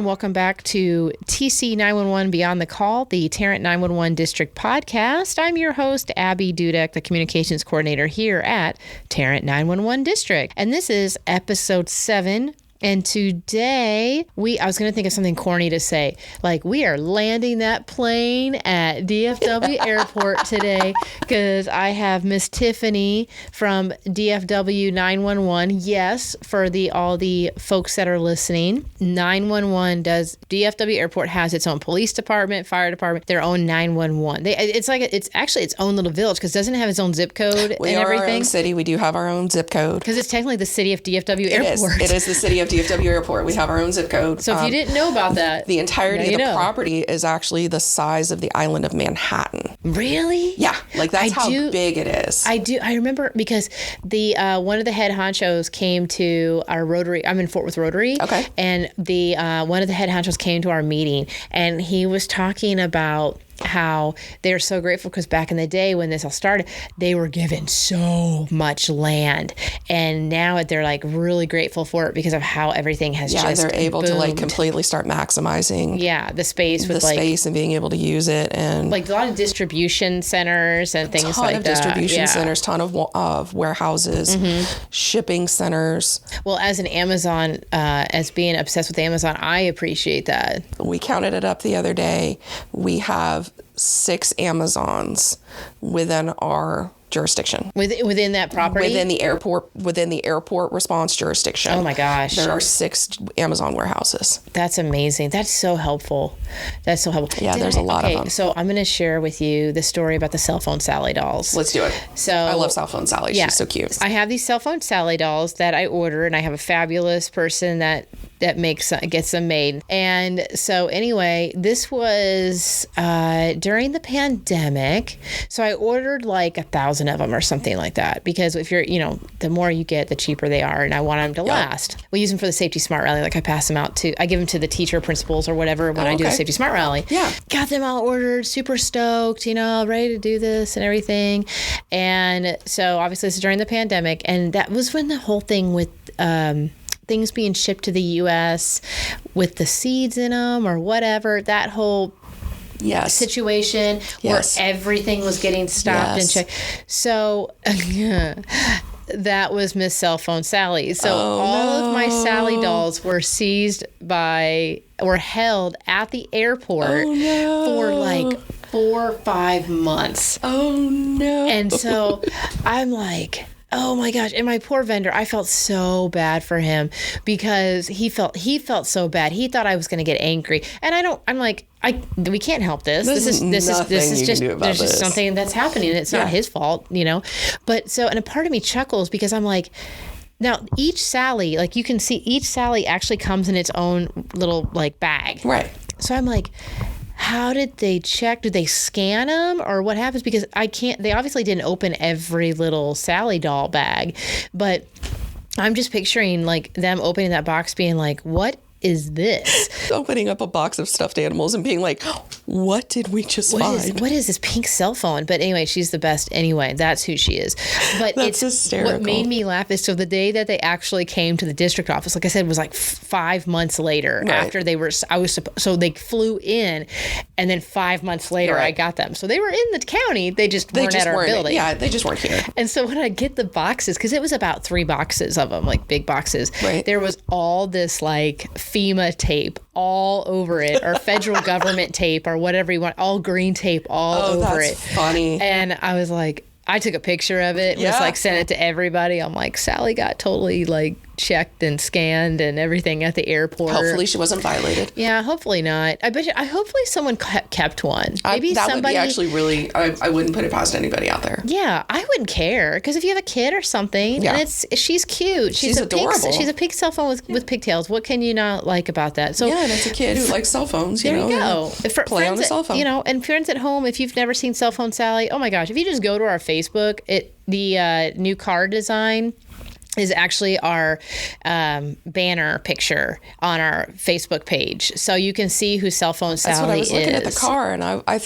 welcome back to TC911 Beyond The Call, the Tarrant 911 District podcast. I'm your host, Abbey Dudek, the communications coordinator here at Tarrant 911 District. And this is episode 7. And today, I was going to think of something corny to say. Like, we are landing that plane at DFW Airport today because I have Miss Tiffany from DFW 911. Yes, for all the folks that are listening, DFW Airport has its own police department, fire department, their own 911. It's actually its own little village because it doesn't have its own zip code we and are everything. Our own city. We do have our own zip code. Because it's technically the city of DFW Airport. It is the city of DFW Airport. We have our own zip code. So if you didn't know about that, the entirety of the property is actually the size of the island of Manhattan. Really? Yeah, like that's how big it is. I remember because the one of the head honchos came to our Rotary. I'm in Fort Worth Rotary. Okay. And the one of the head honchos came to our meeting, and he was talking about how they're so grateful because back in the day when this all started, they were given so much land, and now they're like really grateful for it because of how everything has just they're able boomed. to like completely start maximizing the space with space and being able to use it, and like a lot of distribution centers and things like that. Ton of distribution centers, ton of warehouses, shipping centers. Well, as an Amazon, as being obsessed with Amazon, I appreciate that. We counted it up the other day. We have 6 Amazons within our jurisdiction. Within that property? Within the airport response jurisdiction. Oh my gosh. There are 6 Amazon warehouses. That's amazing. That's so helpful. Yeah, there's a lot of them. So I'm going to share with you the story about the cell phone Sally dolls. Let's do it. So I love cell phone Sally. She's so cute. I have these cell phone Sally dolls that I order, and I have a fabulous person that gets them made. And so anyway, this was during the pandemic. So I ordered like 1,000 of them or something like that, because if you're, the more you get, the cheaper they are, and I want them to last. We use them for the Safety Smart Rally. Like I pass them out I give them to the teacher, principals, or whatever when I do the Safety Smart Rally. Yeah. Got them all ordered, super stoked, ready to do this and everything. And so obviously this is during the pandemic, and that was when the whole thing with things being shipped to the U.S. with the seeds in them or whatever, that whole situation where everything was getting stopped and checked. So that was Miss Cell Phone Sally. So all of my Sally dolls were held at the airport for like 4 or 5 months. Oh no. And so I'm like, oh my gosh. And my poor vendor, I felt so bad for him because he felt so bad. He thought I was going to get angry. And we can't help this. This is just something that's happening. It's not his fault, But so, and a part of me chuckles because I'm like, now each Sally, like you can see each Sally actually comes in its own little like bag. Right. So I'm like, how did they check? Do they scan them or what happens? Because they obviously didn't open every little Sally doll bag, but I'm just picturing like them opening that box being like, what is this? Opening up a box of stuffed animals and being like, what did we just find? What is this pink cell phone? But anyway, she's the best anyway. That's who she is. But that's hysterical. What made me laugh is so the day that they actually came to the district office, like I said, was like 5 months later after so they flew in, and then 5 months later I got them. So they were in the county. They just weren't at our building. Yeah, they just weren't here. And so when I get the boxes, because it was about 3 boxes of them, like big boxes, there was all this like FEMA tape all over it, or federal government tape, or whatever you want, all green tape all over it. That's funny. And I was like, I took a picture of it, was like sent it to everybody. I'm like, Sally got totally like checked and scanned and everything at the airport. Hopefully she wasn't violated. Yeah, hopefully not. I bet you, hopefully someone kept one. Maybe that somebody would be actually really, I wouldn't put it past anybody out there. Yeah, I wouldn't care, because if you have a kid or something, and she's cute. She's adorable. She's a pink cell phone with pigtails. What can you not like about that? So and it's a kid who likes cell phones. There you go. Play on a cell phone. And friends at home, if you've never seen Cell Phone Sally, oh my gosh, if you just go to our Facebook, the new car design is actually our banner picture on our Facebook page. So you can see who Cell Phone Sally is. That's what I was looking at the car, and I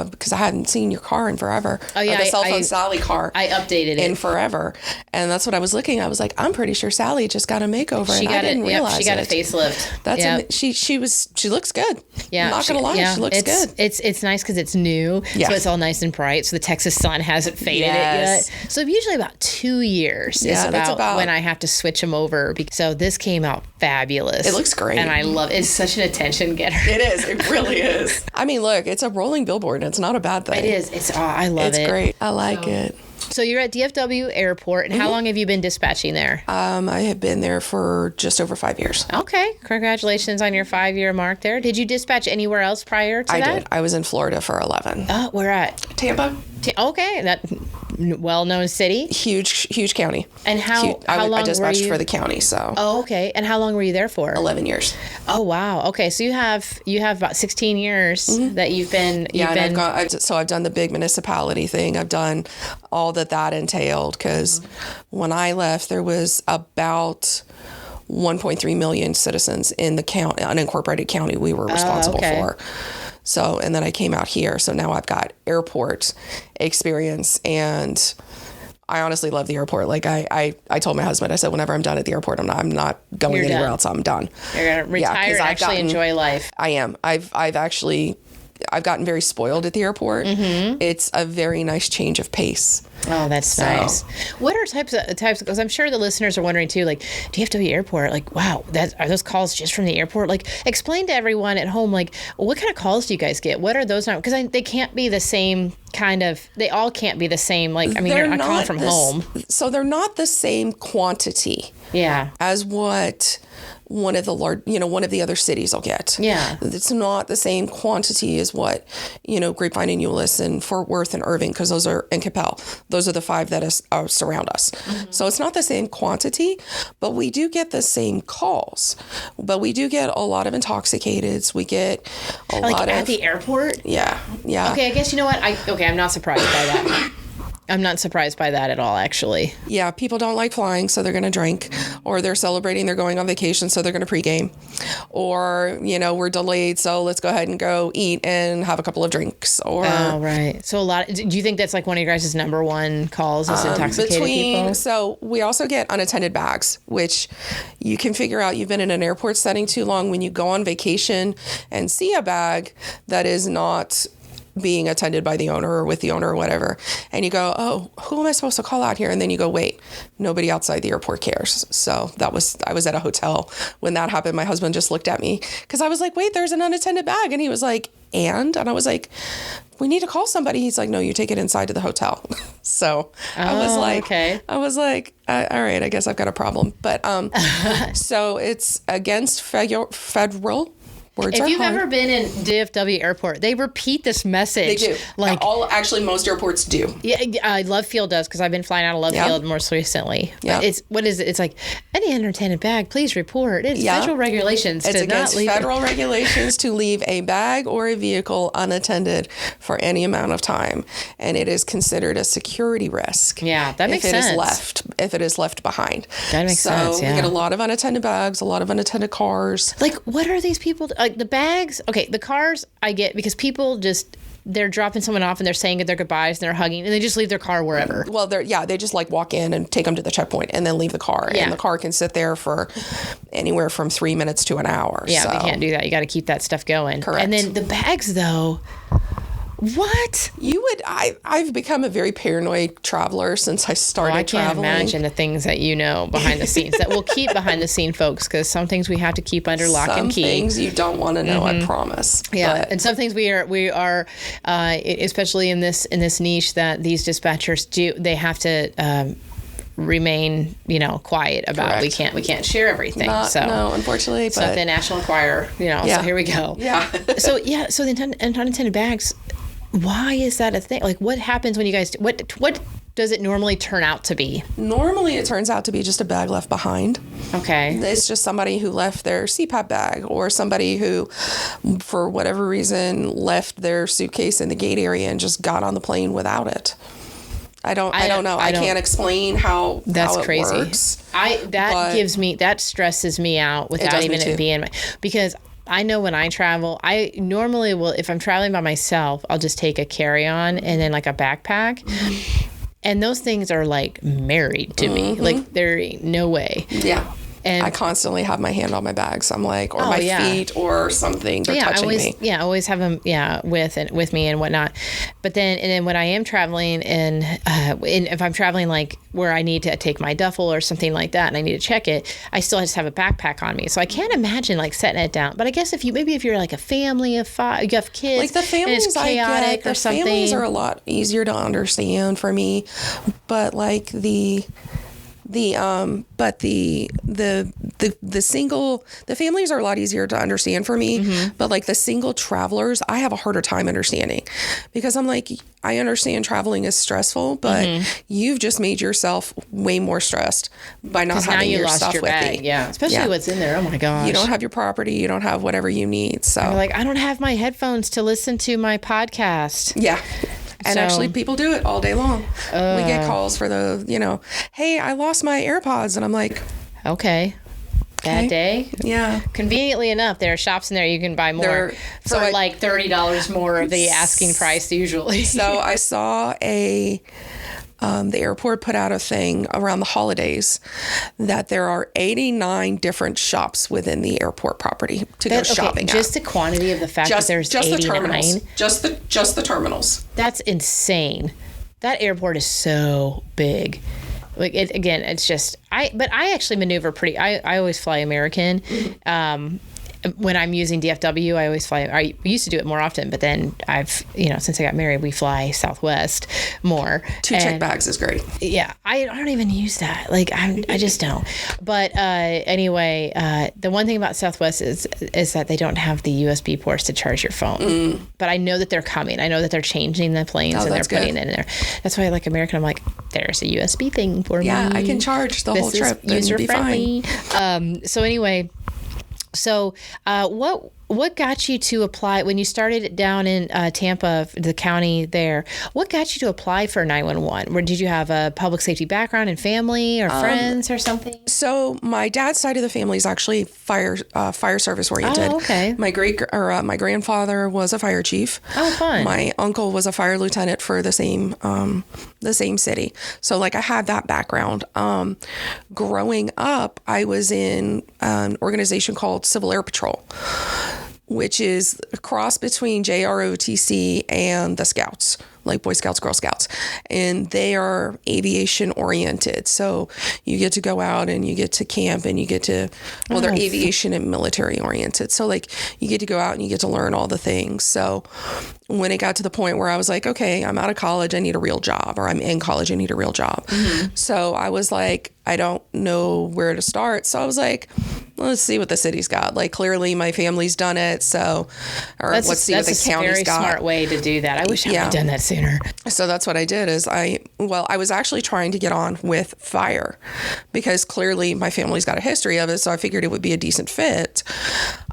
because I hadn't seen your car in forever. Oh, yeah. The Cell Phone Sally car. I updated it. In forever. And that's what I was looking at. I was like, I'm pretty sure Sally just got a makeover, and I didn't realize she got a facelift. That's she looks good. Yeah. I'm not going to lie. She looks good. It's nice because it's new. Yeah. So it's all nice and bright. So the Texas sun hasn't faded it yet. So usually about 2 years is about when I have to switch them over. So this came out fabulous. It looks great. And I love it. It's such an attention getter. It is. It really is. I mean, look, it's a rolling billboard, and it's not a bad thing. It is. I love it. It's great. I like it. So you're at DFW Airport, and how long have you been dispatching there? I have been there for just over 5 years. Okay. Congratulations on your 5-year mark there. Did you dispatch anywhere else prior to that? I did. I was in Florida for 11. Where at? Tampa. Okay. That well-known city. Huge county. And how long I dispatched were you? for the county, so. Oh, okay. And how long were you there for? 11 years. Oh, wow. Okay, so you have about 16 years that you've been. I've done the big municipality thing. I've done all that entailed, because when I left, there was about 1.3 million citizens in the unincorporated county we were responsible for. So, and then I came out here. So now I've got airport experience, and I honestly love the airport. Like I told my husband, I said, whenever I'm done at the airport, I'm not going anywhere else. I'm done. You're going to retire and actually enjoy life. I am. I've gotten very spoiled at the airport. It's a very nice change of pace. Oh, that's nice. What are types, because I'm sure the listeners are wondering too, like DFW Airport, like, wow, are those calls just from the airport? Like, explain to everyone at home, like, what kind of calls do you guys get? What are those? Because they can't be the same they all can't be the same. Like, I mean, you're not calling from home. So they're not the same quantity. Yeah. As what one of the other cities will get. Yeah. It's not the same quantity as what, Grapevine and Euless and Fort Worth and Irving, because those are, and Capel. Those are the 5 that surround us. So it's not the same quantity, but we do get the same calls. But we do get a lot of intoxicateds. We get a lot of... at the airport? Yeah. Okay, I guess you know what? I'm not surprised by that. I'm not surprised by that at all, actually. Yeah, people don't like flying, so they're going to drink. Or they're celebrating, they're going on vacation, so they're going to pregame. Or, we're delayed, so let's go ahead and go eat and have a couple of drinks. Or right. So do you think that's like one of your guys' number one calls is intoxicated people? So we also get unattended bags, which you can figure out. You've been in an airport setting too long when you go on vacation and see a bag that is not being attended by the owner or with the owner or whatever. And you go, oh, who am I supposed to call out here? And then you go, wait, nobody outside the airport cares. So I was at a hotel when that happened. My husband just looked at me because I was like, wait, there's an unattended bag. And he was like, and I was like, we need to call somebody. He's like, no, you take it inside to the hotel. So I was like, okay. all right, I guess I've got a problem. But so it's against federal. If you've ever been in DFW Airport, they repeat this message. They do. Most airports do. Yeah, Love Field does, because I've been flying out of Love Field most recently. Yeah. What is it? It's like, any unattended bag, please report. It's federal regulations to not leave. Federal regulations to leave a bag or a vehicle unattended for any amount of time. And it is considered a security risk. Yeah, that makes sense. If it is left behind. That makes sense, So we get a lot of unattended bags, a lot of unattended cars. Like, what are these people... Like the bags, okay, the cars I get because people they're dropping someone off and they're saying their goodbyes and they're hugging and they just leave their car wherever. Well, they just like walk in and take them to the checkpoint and then leave the car. Yeah. And the car can sit there for anywhere from 3 minutes to an hour. Yeah, so. We can't do that. You got to keep that stuff going. Correct. And then the bags, though... What? I've become a very paranoid traveler since I started traveling. I can't imagine the things that you know behind the scenes that we'll keep behind the scene, folks, because some things we have to keep under lock and key. Some things you don't want to know, I promise. Yeah, and some things we are especially in this niche that these dispatchers do, they have to remain, quiet about. Correct. We can't share everything. No, unfortunately. So at the National Enquirer, so here we go. Yeah. So the unattended bags. Why is that a thing? Like, what happens when you guys... What does it normally turn out to be? Normally, it turns out to be just a bag left behind. Okay. It's just somebody who left their CPAP bag, or somebody who, for whatever reason, left their suitcase in the gate area and just got on the plane without it. I don't know. I can't explain how it crazy. Works. That stresses me out without even it being because I know when I travel, I normally will, if I'm traveling by myself, I'll just take a carry-on and then like a backpack. And those things are like married to me. Like there ain't no way. Yeah. And I constantly have my hand on my bags. I'm like, or my feet or something. They're touching me. Yeah, I always have them, with me and whatnot. But then when I am traveling and if I'm traveling like where I need to take my duffel or something like that and I need to check it, I still just have a backpack on me. So I can't imagine like setting it down. But I guess if you're like a family of 5, you have kids, like the families, and it's chaotic or something. Families are a lot easier to understand for me. But like the families are a lot easier to understand for me, but like the single travelers, I have a harder time understanding because I'm like, I understand traveling is stressful, but you've just made yourself way more stressed by not having your stuff with you. Yeah. Especially what's in there. Oh my gosh. You don't have your property. You don't have whatever you need. So like, I don't have my headphones to listen to my podcast. Yeah. And actually, people do it all day long. We get calls for hey, I lost my AirPods. And I'm like, okay. Bad day? Yeah. Conveniently enough, there are shops in there you can buy more for like $30 more of the asking price usually. So I saw the airport put out a thing around the holidays that there are 89 different shops within the airport property to go shopping at. Just the quantity of the fact that there's 89. The terminals. Just the terminals. That's insane. That airport is so big. Like it's just but I actually maneuver I always fly American. When I'm using DFW, I always fly. I used to do it more often, but then I've, since I got married, we fly Southwest more. 2 check bags is great. Yeah, I don't even use that. Like I just don't. But anyway, the one thing about Southwest is that they don't have the USB ports to charge your phone. But I know that they're coming. I know that they're changing the planes and they're putting it in there. That's why I like American. I'm like, there's a USB thing for me. Yeah, I can charge the whole trip and be fine. So anyway. So, what got you to apply when you started down in Tampa, the county there? What got you to apply for 911? Or did you have a public safety background and family or friends or something? So my dad's side of the family is actually fire service oriented. Oh, okay. My grandfather was a fire chief. Oh, fun. My uncle was a fire lieutenant for the same city. So like I had that background. Growing up, I was in an organization called Civil Air Patrol, which is a cross between JROTC and the Scouts, like Boy Scouts, Girl Scouts. And they are aviation oriented. So you get to go out and you get to camp and you get to, they're aviation and military oriented. So like you get to go out and you get to learn all the things. So when it got to the point where I was like, okay, I'm out of college, I need a real job, or I'm in college, I need a real job. So I was like, I don't know where to start. So I was like, let's see what the city's got. Like clearly my family's done it. So, let's see what the county's got. That's a very smart way to do that. I wish I had done that sooner. So that's what I did is I was actually trying to get on with fire because clearly my family's got a history of it. So I figured it would be a decent fit.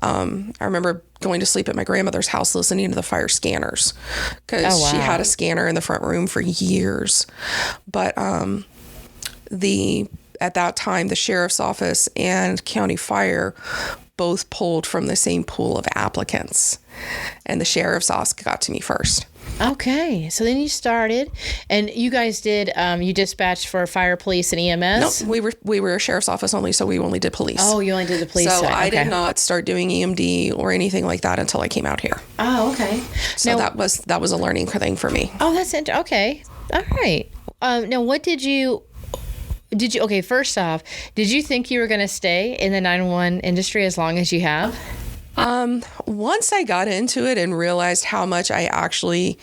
I remember going to sleep at my grandmother's house listening to the fire scanners because she had a scanner in the front room for years. But at that time, the sheriff's office and county fire both pulled from the same pool of applicants. And the sheriff's office got to me first. Okay. So then you started and you guys did, you dispatched for fire, police, and EMS? No, we were a sheriff's office only, so we only did police. Oh, you only did the police side. I did not start doing EMD or anything like that until I came out here. Oh, okay. So that was a learning thing for me. Oh, that's interesting. Okay. All right. Now, what did you, okay, first off, did you think you were going to stay in the 911 industry as long as you have? Once I got into it and realized how much I actually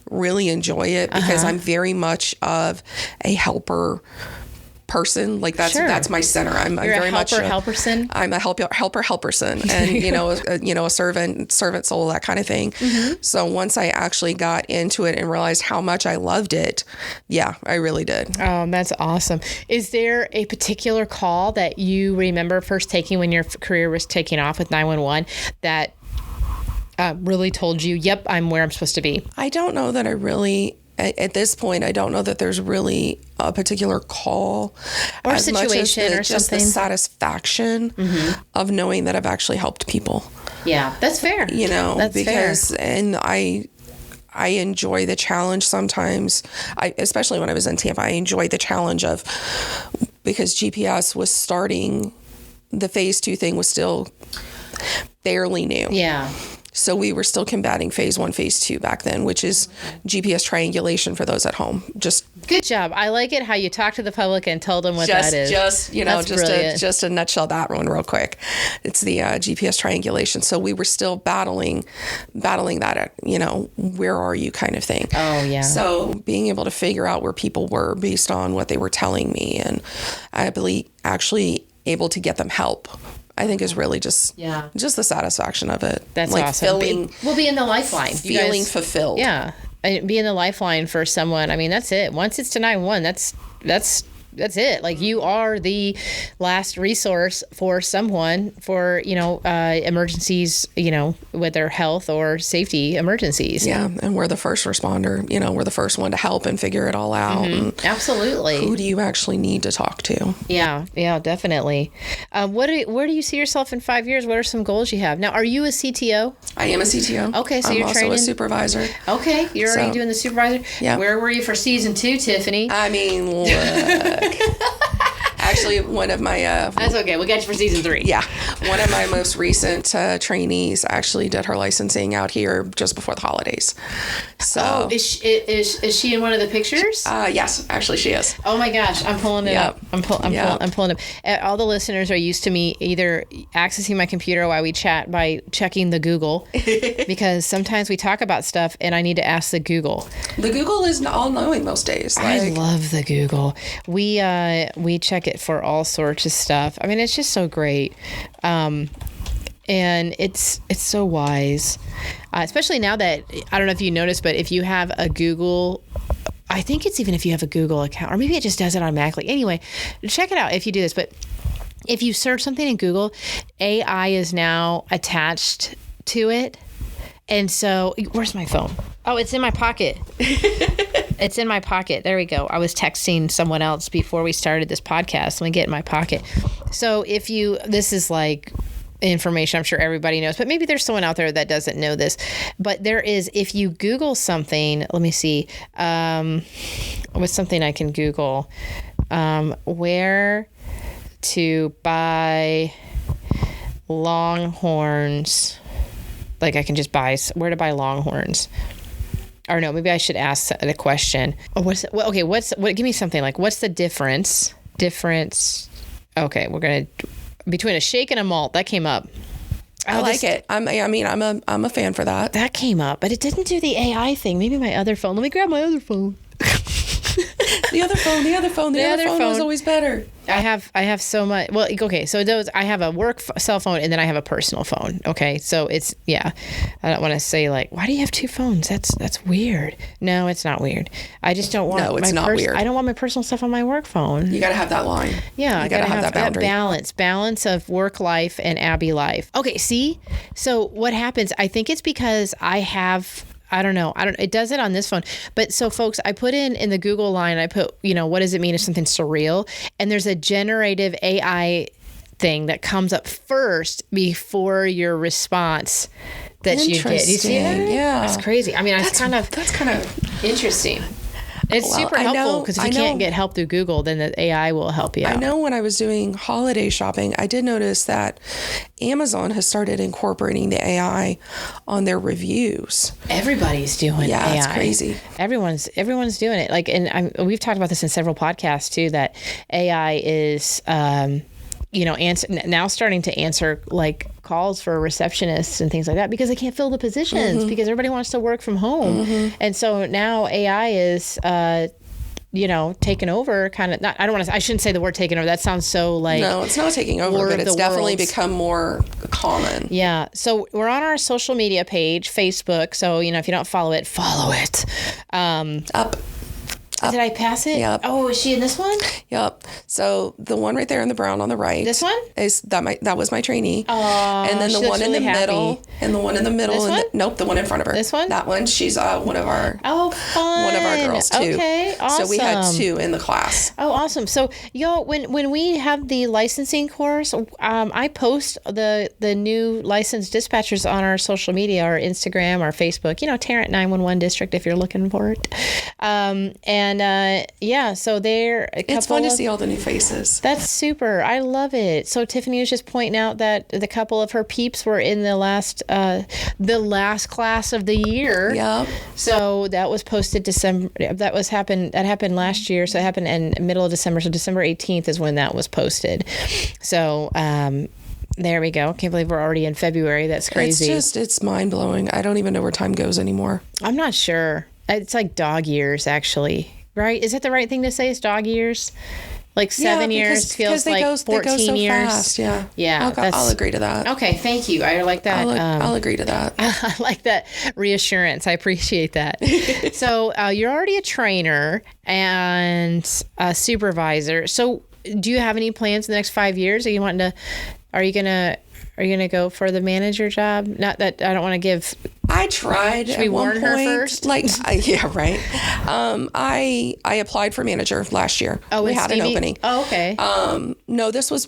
really enjoy it, because I'm very much of a helper person. Like that's my center. I'm very much helperson. I'm a helperson, and a servant soul, that kind of thing. So once I actually got into it and realized how much I loved it, yeah, I really did. Oh, that's awesome. Is there a particular call that you remember first taking when your career was taking off with 911 that really told you, yep, I'm where I'm supposed to be? I don't know that I really at this point, I don't know that there's really a particular call or as situation much as or just something. the satisfaction of knowing that I've actually helped people. Yeah, that's fair. You know, that's because fair. and I enjoy the challenge sometimes. Especially when I was in Tampa, I enjoyed the challenge of, because GPS was starting, the phase 2 thing was still fairly new. Yeah. So we were still combating phase 1, phase 2 back then, which is GPS triangulation for those at home. Just good job. I like it how you talk to the public and tell them what that is. Just a nutshell that one real quick. It's the GPS triangulation. So we were still battling that, where are you kind of thing. Oh yeah. So being able to figure out where people were based on what they were telling me, and I believe actually able to get them help, I think is really just the satisfaction of it. That's like awesome. We'll be in the lifeline. Feeling fulfilled. Yeah. And be in the lifeline for someone. I mean, that's it. Once it's to 911, that's it. Like, you are the last resource for someone for, emergencies, whether health or safety emergencies. Yeah. And we're the first responder, we're the first one to help and figure it all out. Mm-hmm. Absolutely. Who do you actually need to talk to? Yeah. Yeah, definitely. Where do you see yourself in 5 years? What are some goals you have? Now, are you a CTO? I am a CTO. Okay. So I'm you're also training? a supervisor. Okay. You're already doing the supervisor? Yeah. Where were you for season 2, Tiffany? I mean, look. Actually, one of my... That's okay. We'll get you for season 3. Yeah. One of my most recent trainees actually did her licensing out here just before the holidays. So, is she in one of the pictures? Yes, actually she is. Oh my gosh, I'm pulling it up. I'm pulling up. All the listeners are used to me either accessing my computer while we chat by checking the Google, because sometimes we talk about stuff and I need to ask the Google. The Google is all knowing most days. I love the Google. We check it for all sorts of stuff. I mean, it's just so great. And it's so wise, especially now that, I don't know if you noticed, but if you have a Google, I think it's even if you have a Google account, or maybe it just does it automatically. Anyway, check it out if you do this. But if you search something in Google, AI is now attached to it. And so, where's my phone? Oh, it's in my pocket. It's in my pocket. There we go. I was texting someone else before we started this podcast. Let me get it in my pocket. So this is like information I'm sure everybody knows, but maybe there's someone out there that doesn't know this. But there is, if you Google something, let me see, what's something I can Google, where to buy Longhorns. Like, I can just buy where to buy Longhorns. Or no, maybe I should ask the question. Oh, give me something like, what's the difference? Okay, we're going to, between a shake and a malt. That came up. I like it. I'm a fan for that. That came up, but it didn't do the AI thing. Maybe my other phone. Let me grab my other phone. The other phone is always better. I have so much. Well, okay. So I have a work cell phone and then I have a personal phone. Okay. So it's, I don't want to say like, why do you have 2 phones? That's weird. No, it's not weird. I just don't want weird. I don't want my personal stuff on my work phone. You got to have that line. Yeah. You got to have that boundary. Balance of work life and Abbey life. Okay. See, so what happens? I think it's because I don't know. It does it on this phone. But so folks, I put in the Google line, I put, what does it mean if something's surreal? And there's a generative AI thing that comes up first before your response that you get. You see that? Yeah. That's crazy. I mean, that's kind of interesting. It's super helpful because if you can't get help through Google, then the AI will help you out. I know when I was doing holiday shopping, I did notice that Amazon has started incorporating the AI on their reviews. Everybody's doing AI. Yeah, it's crazy. Everyone's doing it. Like, and we've talked about this in several podcasts too, that AI is, now starting to answer like calls for receptionists and things like that because they can't fill the positions because everybody wants to work from home. And so now AI is, taken over kind of, I shouldn't say the word taken over. That sounds so like. No, it's not taking over, but it's definitely become more common. Yeah. So we're on our social media page, Facebook. So, if you don't follow it, follow it. Did I pass it? Yep. Oh, is she in this one? Yep. So the one right there in the brown on the right. This one? Is that was my trainee. Oh, and then the one in the middle. And the one in the middle. This one? Nope, the one in front of her. This one? That one. She's one of our girls too. Okay, awesome. So we had 2 in the class. Oh, awesome. So y'all, when we have the licensing course, I post the new licensed dispatchers on our social media, our Instagram, our Facebook, Tarrant 911 District if you're looking for it. So they're It's fun to see all the new faces. That's super. I love it. So Tiffany was just pointing out that the couple of her peeps were in the last class of the year. Yep. So that was posted December. That happened last year. So it happened in middle of December. So December 18th is when that was posted. So there we go. Can't believe we're already in February. That's crazy. It's mind blowing. I don't even know where time goes anymore. I'm not sure. It's like dog years, actually. Right? Is that the right thing to say? Is dog years? Like 7 years feels like 14 years. Fast, yeah. Yeah. I'll agree to that. Okay. Thank you. I like that. I'll agree to that. I like that reassurance. I appreciate that. So you're already a trainer and a supervisor. So do you have any plans in the next 5 years? Are you gonna go for the manager job? Not that I don't want to give. I tried. Should we warn her first? Yeah, right. I applied for manager last year. Oh, we had Stevie? an opening. Oh, okay. No, this was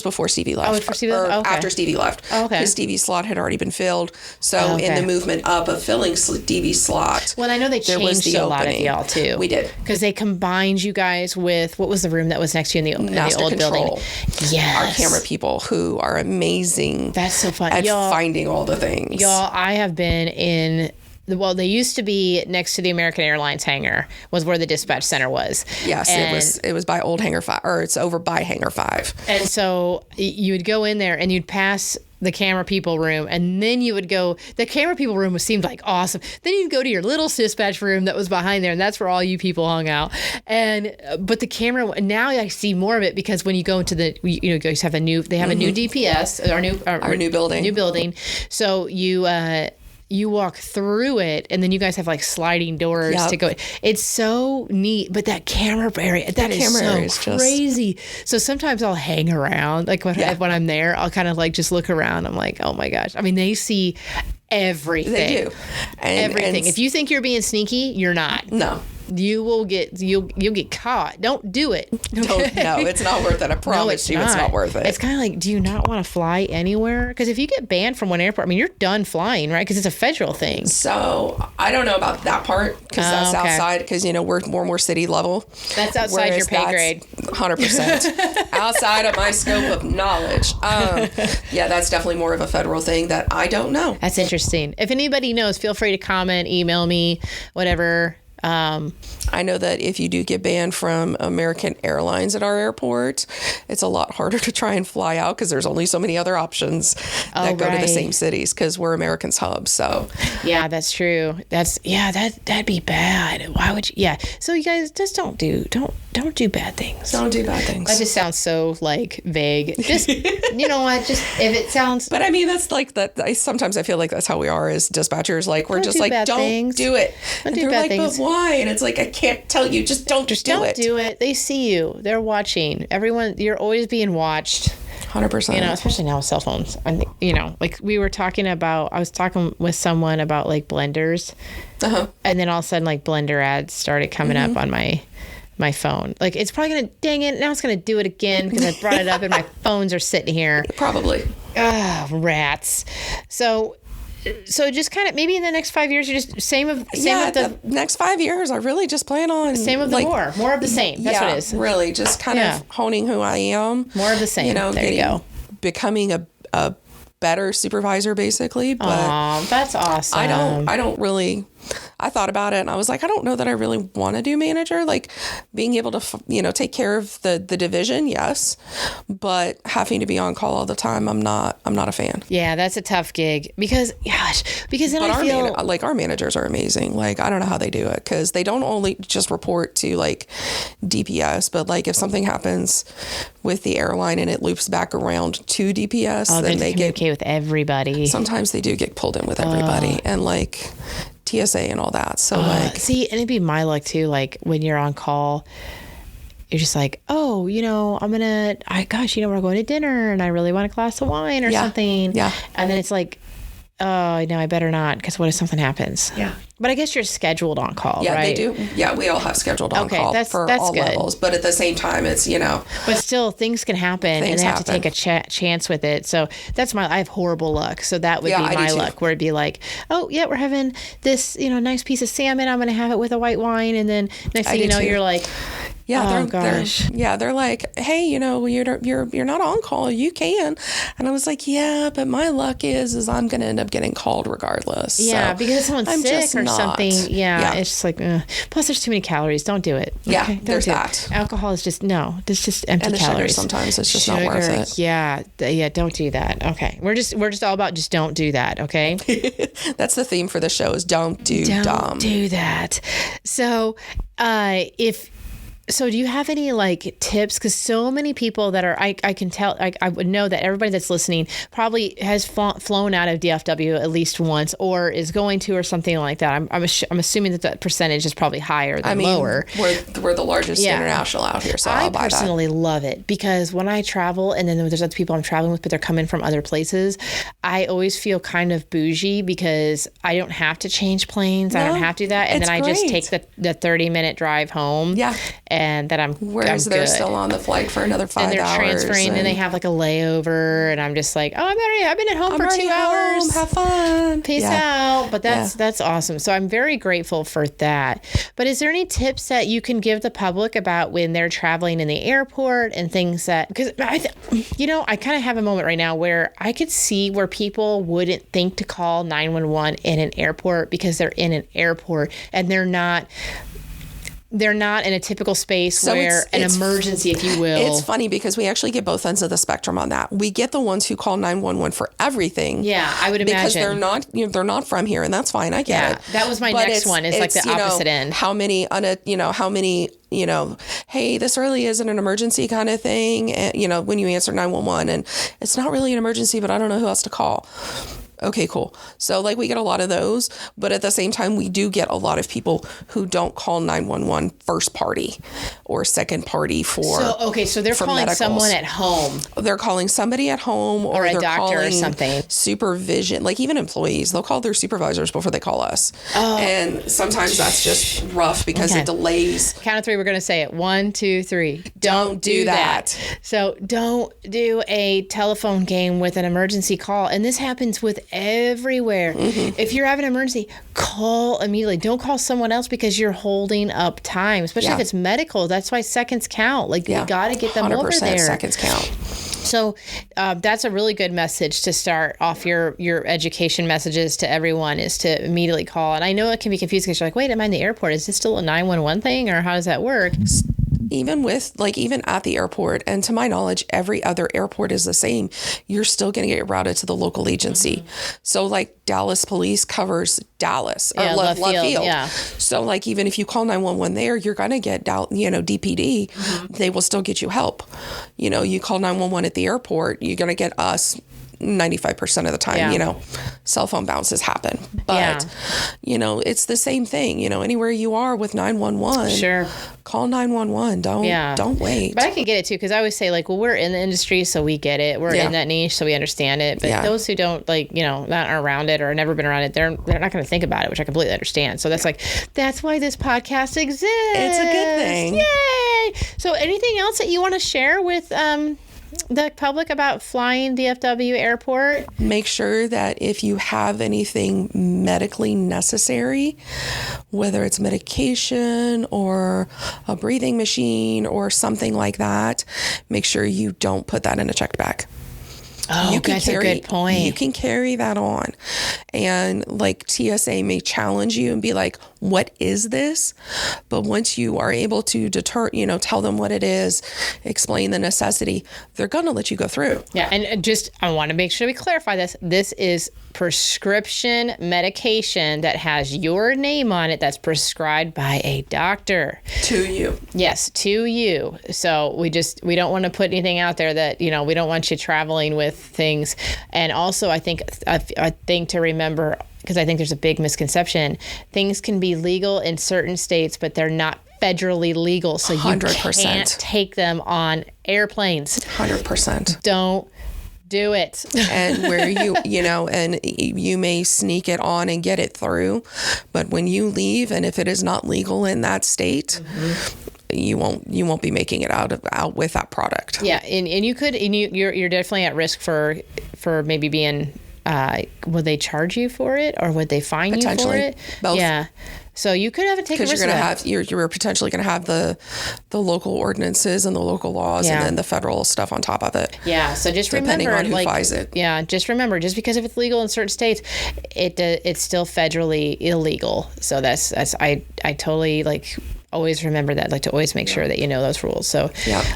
before Stevie left. Oh, before Stevie left? Okay. After Stevie left. Oh, okay. Because Stevie's slot had already been filled. So in the movement up of filling Stevie's slot. Well, I know they changed a lot of y'all too. We did. Because they combined you guys with, what was the room that was next to you in the old building? Yes. Our camera people who are amazing. That's so fun. At finding all the things. Y'all, I have been in they used to be next to the American Airlines hangar was where the dispatch center was. Yes, it was by old Hangar 5, or it's over by Hangar 5. And so you would go in there and you'd pass the camera people room, and then you would go, the camera people room seemed like awesome. Then you'd go to your little dispatch room that was behind there, and that's where all you people hung out. But the camera, now I see more of it because when you go into you guys have a new DPS, our new building. So you walk through it, and then you guys have like sliding doors to go. It's so neat, but that camera area, that is so crazy. So sometimes I'll hang around, like when I'm there, I'll kind of like just look around. I'm like, oh my gosh. I mean, they see everything. They do. Everything. If you think you're being sneaky, you're not. No. You'll get caught. Don't do it. No, it's not worth it. I promise you, it's not worth it. It's kind of like, do you not want to fly anywhere? Because if you get banned from one airport, I mean, you're done flying, right? Because it's a federal thing. So I don't know about that part because that's outside. Because we're more city level. That's outside your pay grade. 100% outside of my scope of knowledge. That's definitely more of a federal thing that I don't know. That's interesting. If anybody knows, feel free to comment, email me, whatever. I know that if you do get banned from American Airlines at our airport, it's a lot harder to try and fly out because there's only so many other options that go to the same cities because we're American's hub. So yeah, that's true. That'd be bad. Why would you? Yeah. So you guys just don't do bad things. Don't do bad things. That just sounds so like vague. Just you know what? Just if it sounds. But I mean, that's like that. Sometimes I feel like that's how we are as dispatchers. Like we're just like, don't do it. Don't do bad things. But why? And it's like, I can't tell you. Just don't do it. Don't do it. They see you. They're watching. Everyone. You're always being watched. 100%. Especially now with cell phones. I think, like we were talking about. I was talking with someone about like blenders. And then all of a sudden, like blender ads started coming up on my phone. Like it's probably gonna, dang it, now it's gonna do it again because I brought it up and my phones are sitting here. Probably. Rats. So just kind of maybe in the next 5 years, you're just same with the next 5 years. I really just plan on same with more of the same. That's what it is. Really, just kind of honing who I am. More of the same. There you go. Becoming a better supervisor, basically. But that's awesome. I don't really. I thought about it and I was like, I don't know that I really want to do manager. Like being able to, take care of the division. Yes. But having to be on call all the time, I'm not a fan. Yeah. That's a tough gig because then I feel like our managers are amazing. Like, I don't know how they do it because they don't only just report to like DPS, but like if something happens with the airline and it loops back around to DPS, then they communicate with everybody. Sometimes they do get pulled in with everybody. And like, TSA and all that. So like, see, and it'd be my luck too. Like when you're on call, you're just like, oh, we're going to dinner and I really want a glass of wine or something. Yeah. And then it's like, oh, no, I better not, because what if something happens? Yeah. But I guess you're scheduled on call, yeah, right? they do. Yeah, we all have scheduled on call for all good. levels. But at the same time, it's, But still, things can happen, and they have to take a chance with it. So I have horrible luck. So that would be my luck, where it'd be like, oh, yeah, we're having this, nice piece of salmon. I'm going to have it with a white wine. And then next thing you know, you're like, yeah, oh, gosh. They're like, hey, you're not on call. You can. And I was like, yeah, but my luck is I'm going to end up getting called regardless. Yeah, so because someone's sick or something. Yeah, it's just like, plus there's too many calories. Don't do it. Yeah, okay? there's that. Alcohol is just, it's just empty and the calories. Sugar sometimes it's just not worth it. Yeah, don't do that. Okay. We're just all about just don't do that, okay? That's the theme for the show is don't do dumb. Don't do that. So, So do you have any like tips? Because so many people that are, I can tell, I would know that everybody that's listening probably has flown out of DFW at least once or is going to or something like that. I'm assuming that percentage is probably higher than lower. We're the largest international out here, so I'll buy that. I personally love it because when I travel and then there's other people I'm traveling with, but they're coming from other places, I always feel kind of bougie because I don't have to change planes. I don't have to do that. And then I just take the 30-minute drive home. Yeah. And that Whereas they're still on the flight for another 5 hours. And they're transferring and they have like a layover and I'm just like, oh, I've been at home for 2 hours. Have fun. Peace out. But that's awesome. So I'm very grateful for that. But is there any tips that you can give the public about when they're traveling in the airport and things that, because I kind of have a moment right now where I could see where people wouldn't think to call 911 in an airport because they're in an airport and they're not in a typical space where an emergency, if you will. It's funny because we actually get both ends of the spectrum on that. We get the ones who call 911 for everything. Yeah, I would imagine. Because they're not from here, and that's fine. I get it. That was my next one. It's like the opposite end. How many, hey, this really isn't an emergency kind of thing. And, when you answer 911 and it's not really an emergency, but I don't know who else to call. Okay, cool. So like we get a lot of those, but at the same time, we do get a lot of people who don't call 911 first party or second party for. So they're calling medicals. Someone at home. They're calling somebody at home or a they're doctor or something. Supervision, like even employees, they'll call their supervisors before they call us. Oh. And sometimes that's just rough because it delays. Count of three, we're going to say it. 1, 2, 3. Don't do that. So don't do a telephone game with an emergency call. And this happens with everywhere. Mm-hmm. If you're having an emergency, call immediately. Don't call someone else because you're holding up time, especially if it's medical. That's why seconds count. Like you got to get them over there. 100% seconds count. So that's a really good message to start off your education messages to everyone is to immediately call. And I know it can be confusing because you're like, wait, am I in the airport? Is this still a 911 thing or how does that work? Even at the airport, and to my knowledge, every other airport is the same. You're still going to get routed to the local agency. Mm-hmm. So like Dallas police covers Dallas or left field. Yeah. So like even if you call 911 there, you're going to get DPD. Mm-hmm. They will still get you help. You call 911 at the airport, you're going to get us 95% of the time, cell phone bounces happen. But, it's the same thing, anywhere you are with 911. Sure. Call 911. Don't wait. But I can get it too, because I always say we're in the industry, so we get it. We're in that niche, so we understand it. But those who don't not are around it or never been around it, they're not going to think about it, which I completely understand. So that's why this podcast exists. It's a good thing. Yay! So anything else that you want to share with the public about flying DFW Airport? Make sure that if you have anything medically necessary, whether it's medication or a breathing machine or something like that, make sure you don't put that in a checked bag. Oh, that's a good point. You can carry that on. And TSA may challenge you and be like, what is this? But once you are able to tell them what it is, explain the necessity, they're going to let you go through. Yeah. And I want to make sure we clarify this. This is prescription medication that has your name on it that's prescribed by a doctor. To you. Yes, to you. So we don't want to put anything out there that, we don't want you traveling with things. And also I think a thing to remember because I think there's a big misconception. Things can be legal in certain states, but they're not federally legal. So you 100%. can't take them on airplanes. 100%. Don't do it. And where and you may sneak it on and get it through, but when you leave, and if it is not legal in that state, you won't be making it out with that product. Yeah, and you're definitely at risk for maybe being. Would they charge you for it, or would they fine you for it? Both. Yeah. So you could have to take a risk. Because you're potentially going to have the local ordinances and the local laws, and then the federal stuff on top of it. Yeah. So just depending remember, on who buys it. Yeah. Just remember, just because if it's legal in certain states, it's still federally illegal. So that's I totally always remember that. To always make sure that you know those rules. So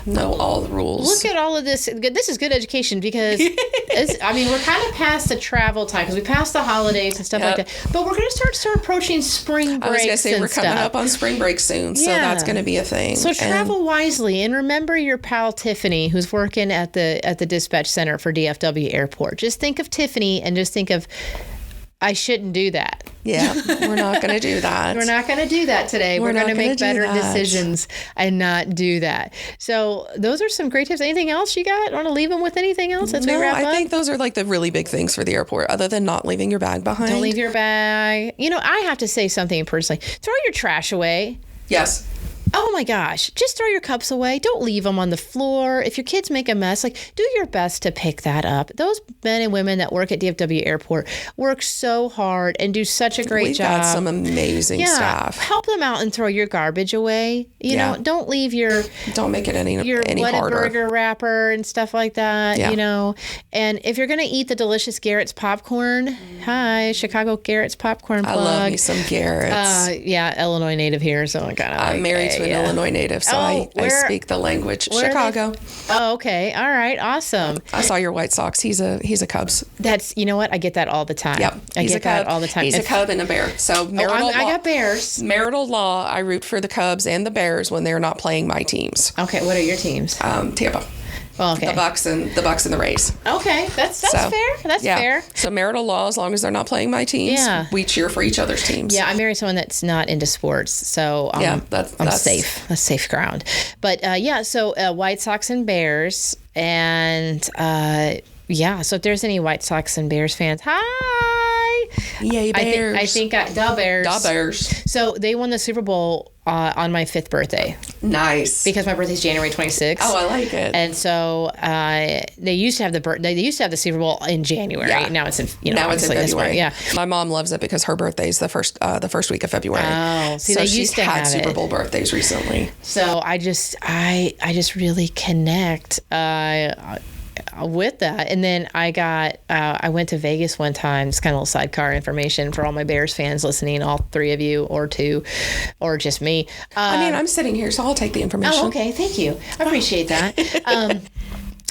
know all the rules. Look at all of this. This is good education because we're kind of past the travel time because we passed the holidays and stuff like that. But we're going to start approaching spring breaks. I was going to say we're coming up on spring break soon, so that's going to be a thing. So travel wisely and remember your pal Tiffany, who's working at the dispatch center for DFW Airport. Just think of Tiffany and just think of, I shouldn't do that. Yeah, we're not going to do that. We're not going to do that today. We're going to make better decisions and not do that. So those are some great tips. Anything else you got? Want to leave them with anything else as we wrap up? I think those are the really big things for the airport, other than not leaving your bag behind. Don't leave your bag. I have to say something personally. Throw your trash away. Yes. Oh my gosh, just throw your cups away. Don't leave them on the floor. If your kids make a mess, do your best to pick that up. Those men and women that work at DFW Airport work so hard and do such a great job. We've got some amazing staff. Help them out and throw your garbage away. Don't leave don't make it any harder. Burger wrapper and stuff like that, And if you're going to eat the delicious Garrett's popcorn, hi, Chicago Garrett's popcorn plug. I love me some Garrett's. Illinois native here, so I'm married to an Illinois native, so I speak the language. Chicago. Oh, okay. All right. Awesome. I saw your White Sox. He's a Cubs. That's, you know what? I get that all the time. Yep. I get that all the time. He's a Cub and a Bear. So I got Bears. Marital law, I root for the Cubs and the Bears when they're not playing my teams. Okay. What are your teams? Tampa. Well, okay. The Bucks and the Rays. Okay, that's fair. That's fair. So marital law, as long as they're not playing my teams, we cheer for each other's teams. Yeah, I married someone that's not into sports, so that's safe. That's safe ground. But so White Sox and Bears, and so if there's any White Sox and Bears fans, hi. Yay, Bears. I think the Bears. The Bears. So they won the Super Bowl on my 5th birthday. Nice. Because my birthday's January 26th. Oh, I like it. And so they used to have the Super Bowl in January. Yeah. Now it's in now it's in February. Yeah. My mom loves it because her birthday's the first week of February. Oh, see, so they used to had have Super Bowl birthdays recently. So I just really connect with that. And then I went to Vegas one time. It's kind of a little sidecar information for all my Bears fans listening, all 3 of you or 2 or just me. I'm sitting here, so I'll take the information. Oh, okay. Thank you. I appreciate that.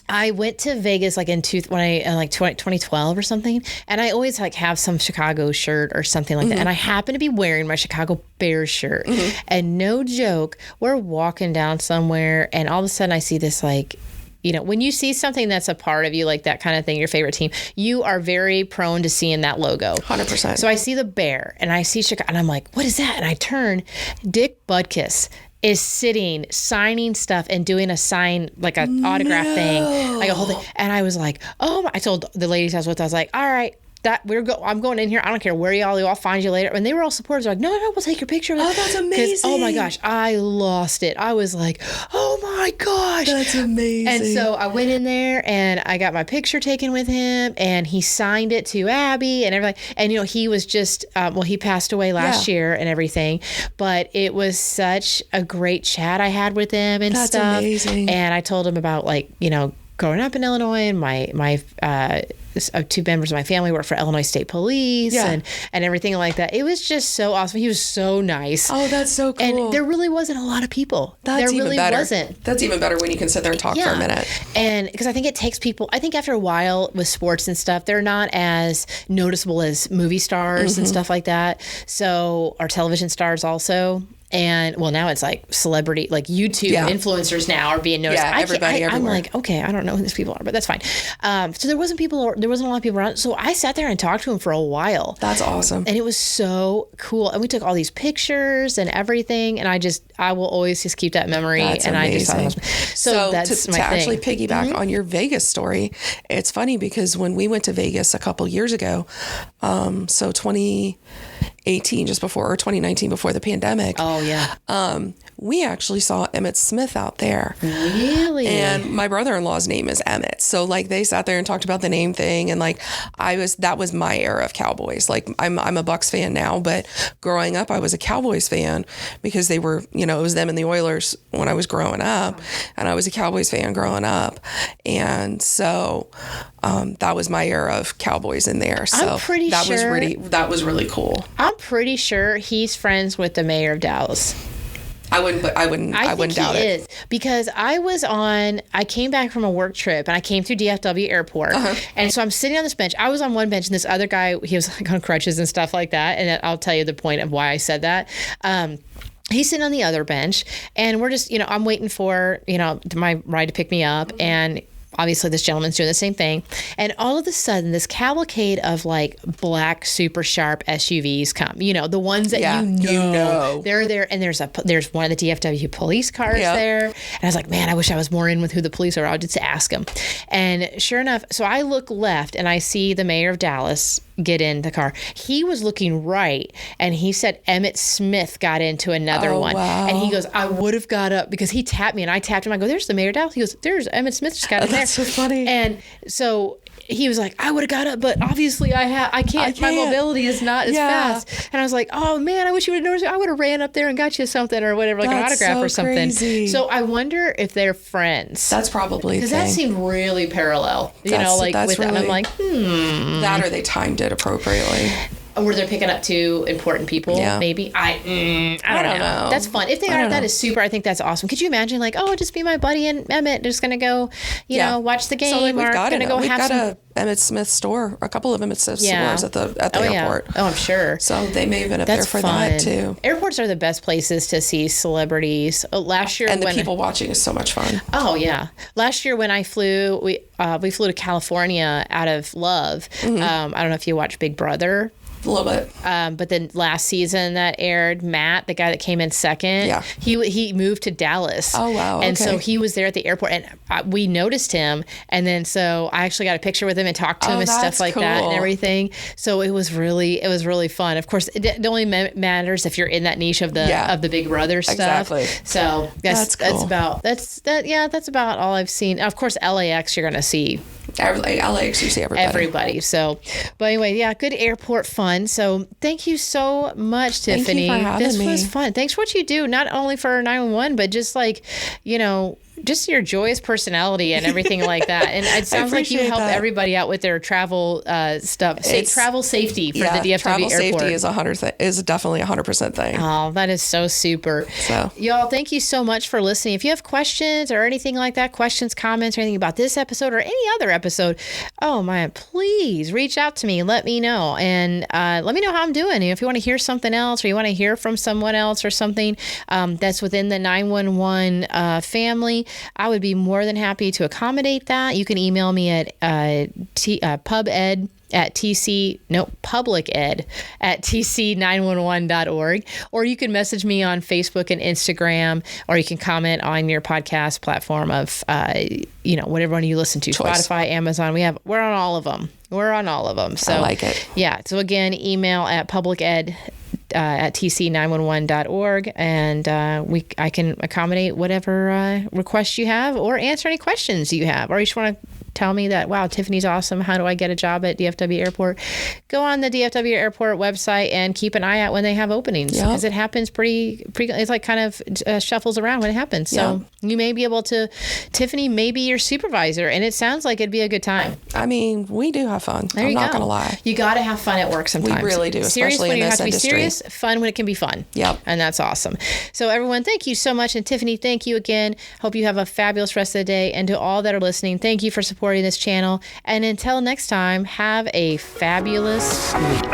I went to Vegas in 2012 or something, and I always have some Chicago shirt or something like that. And I happen to be wearing my Chicago Bears shirt. And no joke, we're walking down somewhere, and all of a sudden I see this when you see something that's a part of you, like that kind of thing, your favorite team, you are very prone to seeing that logo. 100%. So I see the bear and I see Chicago and I'm like, what is that? And I turn, Dick Butkus is sitting, signing stuff and doing a sign, like an autograph thing, like a whole thing. And I was like, I told the ladies I was with, I was like, all right, I'm going in here. I don't care where you all, I'll find you later. And they were all supporters. They're like, no, we'll take your picture. Oh, that's amazing. Oh my gosh, I lost it. I was like, oh my gosh. That's amazing. And so I went in there and I got my picture taken with him and he signed it to Abbey and everything. And, he was just, he passed away last year and everything. But it was such a great chat I had with him and stuff. That's amazing. And I told him about growing up in Illinois and my 2 members of my family work for Illinois State Police and everything like that. It was just so awesome. He was so nice. Oh, that's so cool. And there really wasn't a lot of people. That's there even really better. Wasn't. That's even better when you can sit there and talk for a minute. And because I think it takes people, I think after a while with sports and stuff, they're not as noticeable as movie stars and stuff like that. So, or television stars also. And well, now it's like celebrity, like YouTube influencers now are being noticed. Yeah, everybody everywhere. I'm like, okay, I don't know who these people are, but that's fine. So there wasn't a lot of people around. So I sat there and talked to him for a while. That's awesome. And it was so cool. And we took all these pictures and everything. And I will always just keep that memory. That's and amazing. I just so that's to my thing. Actually piggyback on your Vegas story, it's funny because when we went to Vegas a couple years ago, so 2018, just before, or 2019, before the pandemic. Oh, yeah. We actually saw Emmett Smith out there. Really? And my brother-in-law's name is Emmett. So like they sat there and talked about the name thing. And like that was my era of Cowboys. Like I'm a Bucks fan now, but growing up, I was a Cowboys fan because they were, it was them and the Oilers when I was growing up. And I was a Cowboys fan growing up. And so that was my era of Cowboys in there. So I'm pretty that sure that was really cool. I'm pretty sure he's friends with the mayor of Dallas. I wouldn't doubt it. Is because I came back from a work trip and I came through DFW Airport. And so I'm sitting on this bench. I was on one bench and this other guy, he was like on crutches and stuff like that. And I'll tell you the point of why I said that. He's sitting on the other bench and we're just, I'm waiting for, my ride to pick me up. And obviously this gentleman's doing the same thing. And all of a sudden this cavalcade of like black super sharp SUVs come, the ones that they're there. And there's one of the DFW police cars there. And I was like, man, I wish I was more in with who the police are. I'll just ask them. And sure enough, so I look left and I see the mayor of Dallas get in the car. He was looking right and he said Emmett Smith got into another one. Wow. And he goes, I would have got up because he tapped me and I tapped him. I go, there's the mayor of Dallas. He goes, there's Emmett Smith just got in there. That's so funny. And so he was like, I would have got up, but obviously I can't. My mobility is not as fast. And I was like, oh man, I wish you would have noticed. I would have ran up there and got you something or whatever, like an autograph or something. Crazy. So I wonder if they're friends. That's probably because that seemed really parallel. That's really, and I'm like, that or they timed it appropriately. Or they're picking up two important people, maybe. I don't know. That's fun. If they are, that is super. I think that's awesome. Could you imagine, like, just be my buddy and Emmett, just going to go, watch the game. So like, we've got a Emmett Smith store, a couple of Emmett Smith stores at the airport. Oh, I'm sure. So they may have been up there for that too. Airports are the best places to see celebrities. Last year, and the people watching is so much fun. Oh yeah. Last year when I flew, we flew to California out of love. I don't know if you watch Big Brother. A little bit. But then last season that aired, Matt, the guy that came in second, he moved to Dallas. Oh, wow. And so he was there at the airport and we noticed him. And then so I actually got a picture with him and talked to him and stuff like that and everything. So it was really fun. Of course, it only matters if you're in that niche of the Big Brother stuff. Exactly. So that's about all I've seen. Of course, LAX, you're going to see LAX, you see everybody. So, but anyway, good airport fun. So thank you so much, Tiffany. Thank you for having me. This was fun. Thanks for what you do, not only for 911, but just like, just your joyous personality and everything like that. And it sounds like you help everybody out with their travel stuff. Travel safety for the DFW travel Airport. Safety is definitely 100% thing. Oh, that is so super. So, y'all, thank you so much for listening. If you have questions or anything like that, questions, comments, or anything about this episode or any other episode, oh man, please reach out to me. Let me know. And let me know how I'm doing. If you want to hear something else or you want to hear from someone else or something that's within the 911 family, I would be more than happy to accommodate that. You can email me at pubed at publiced at tc911.org, or you can message me on Facebook and Instagram, or you can comment on your podcast platform of whatever one you listen to, choice. Spotify, Amazon. We're on all of them. So I like it. Yeah. So again, email at publiced at tc911.org, and I can accommodate whatever requests you have or answer any questions you have, or you just want to tell me that, wow, Tiffany's awesome. How do I get a job at DFW Airport? Go on the DFW Airport website and keep an eye out when they have openings, because it happens pretty. It's like kind of shuffles around when it happens. So you may be able to, Tiffany may be your supervisor, and it sounds like it'd be a good time. I mean, we do have fun. I'm not going to lie. You got to have fun at work sometimes. We really do, especially in this industry. Serious when you have to be serious, fun when it can be fun. Yep. And that's awesome. So everyone, thank you so much. And Tiffany, thank you again. Hope you have a fabulous rest of the day. And to all that are listening, thank you for supporting this channel. And until next time, have a fabulous week.